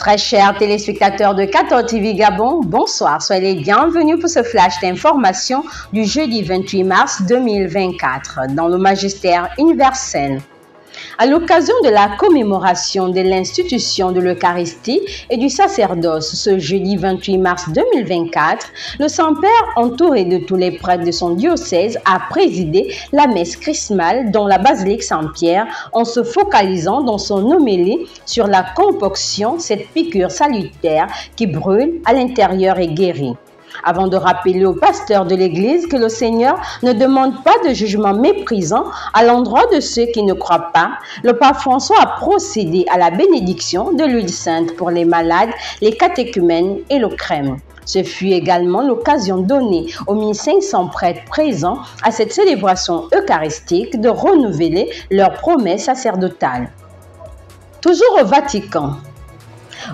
Très chers téléspectateurs de 14 TV Gabon, bonsoir, soyez les bienvenus pour ce flash d'information du jeudi 28 mars 2024 dans le magistère universel. À l'occasion de la commémoration de l'institution de l'Eucharistie et du sacerdoce ce jeudi 28 mars 2024, le Saint-Père, entouré de tous les prêtres de son diocèse, a présidé la messe chrismale dans la basilique Saint-Pierre en se focalisant dans son homélie sur la concoction, cette piqûre salutaire qui brûle à l'intérieur et guérit. Avant de rappeler aux pasteurs de l'Église que le Seigneur ne demande pas de jugement méprisant à l'endroit de ceux qui ne croient pas, le pape François a procédé à la bénédiction de l'huile sainte pour les malades, les catéchumènes et le crème. Ce fut également l'occasion donnée aux 1500 prêtres présents à cette célébration eucharistique de renouveler leurs promesses sacerdotales. Toujours au Vatican.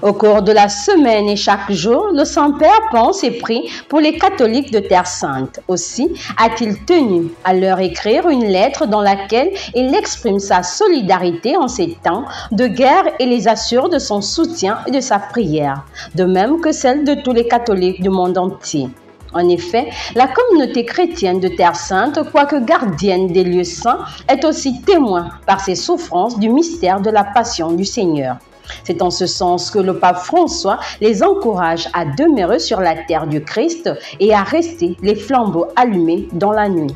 Au cours de la semaine et chaque jour, le Saint-Père pense et prie pour les catholiques de Terre Sainte. Aussi a-t-il tenu à leur écrire une lettre dans laquelle il exprime sa solidarité en ces temps de guerre et les assure de son soutien et de sa prière, de même que celle de tous les catholiques du monde entier. En effet, la communauté chrétienne de Terre Sainte, quoique gardienne des lieux saints, est aussi témoin par ses souffrances du mystère de la passion du Seigneur. C'est en ce sens que le pape François les encourage à demeurer sur la terre du Christ et à rester les flambeaux allumés dans la nuit.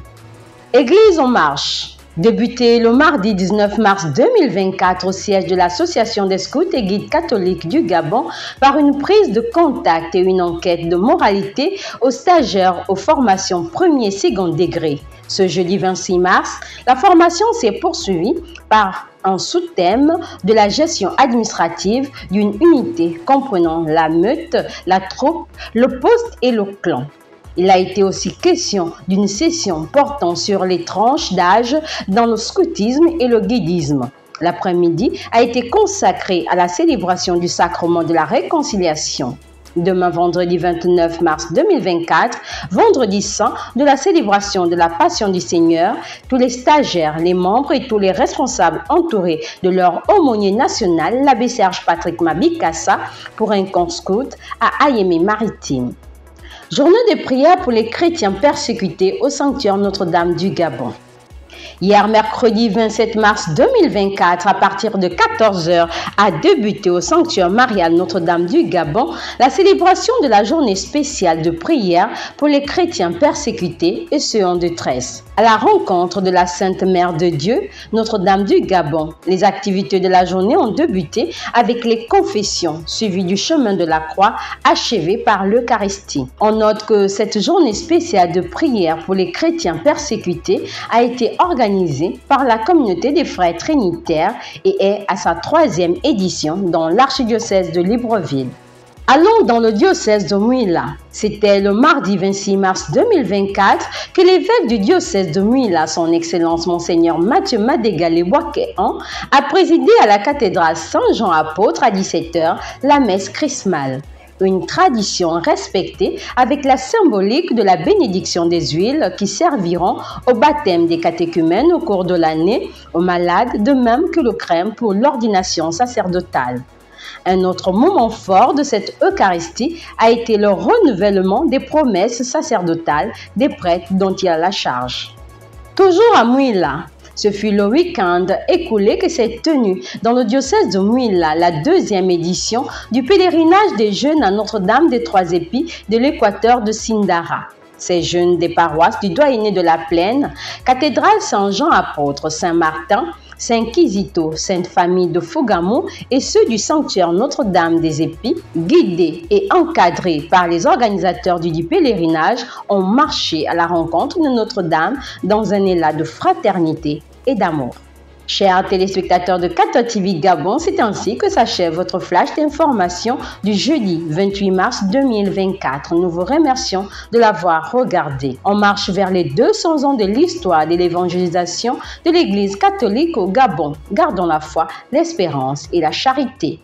Église en marche. Débuté le mardi 19 mars 2024 au siège de l'Association des scouts et guides catholiques du Gabon par une prise de contact et une enquête de moralité aux stagiaires aux formations premier et second degré. Ce jeudi 26 mars, la formation s'est poursuivie par un sous-thème de la gestion administrative d'une unité comprenant la meute, la troupe, le poste et le clan. Il a été aussi question d'une session portant sur les tranches d'âge dans le scoutisme et le guidisme. L'après-midi a été consacré à la célébration du sacrement de la réconciliation. Demain, vendredi 29 mars 2024, vendredi saint de la célébration de la Passion du Seigneur, tous les stagiaires, les membres et tous les responsables entourés de leur aumônier national, l'abbé Serge Patrick Mabikassa, pour un camp scout à Ayémé-Maritime. Journée de prière pour les chrétiens persécutés au sanctuaire Notre-Dame du Gabon. Hier, mercredi 27 mars 2024, à partir de 14 h, a débuté au sanctuaire marial Notre-Dame du Gabon la célébration de la journée spéciale de prière pour les chrétiens persécutés et ceux en détresse. À la rencontre de la Sainte Mère de Dieu, Notre-Dame du Gabon, les activités de la journée ont débuté avec les confessions, suivies du chemin de la croix, achevé par l'Eucharistie. On note que cette journée spéciale de prière pour les chrétiens persécutés a été organisée par la communauté des frères trinitaires et est à sa 3e édition dans l'archidiocèse de Libreville. Allons dans le diocèse de Mouila. C'était le mardi 26 mars 2024 que l'évêque du diocèse de Mouila, son Excellence Monseigneur Mathieu Madégalé-Boakéan, a présidé à la cathédrale Saint-Jean-Apôtre à 17 h la messe chrismale. Une tradition respectée avec la symbolique de la bénédiction des huiles qui serviront au baptême des catéchumènes au cours de l'année, aux malades, de même que le crème pour l'ordination sacerdotale. Un autre moment fort de cette Eucharistie a été le renouvellement des promesses sacerdotales des prêtres dont il a la charge. Toujours à Mouila, ce fut le week-end écoulé que s'est tenu dans le diocèse de Mouila la 2e édition du pèlerinage des jeunes à Notre-Dame des Trois Épis de l'Équateur de Sindara. Ces jeunes des paroisses du doyenné de la Plaine, cathédrale Saint-Jean-Apôtre, Saint-Martin, Saint-Quisito, Sainte-Famille de Fougamou et ceux du sanctuaire Notre-Dame des Épis, guidés et encadrés par les organisateurs du pèlerinage, ont marché à la rencontre de Notre-Dame dans un élan de fraternité et d'amour. Chers téléspectateurs de 14 TV Gabon, c'est ainsi que s'achève votre flash d'information du jeudi 28 mars 2024. Nous vous remercions de l'avoir regardé. On marche vers les 200 ans de l'histoire de l'évangélisation de l'Église catholique au Gabon. Gardons la foi, l'espérance et la charité.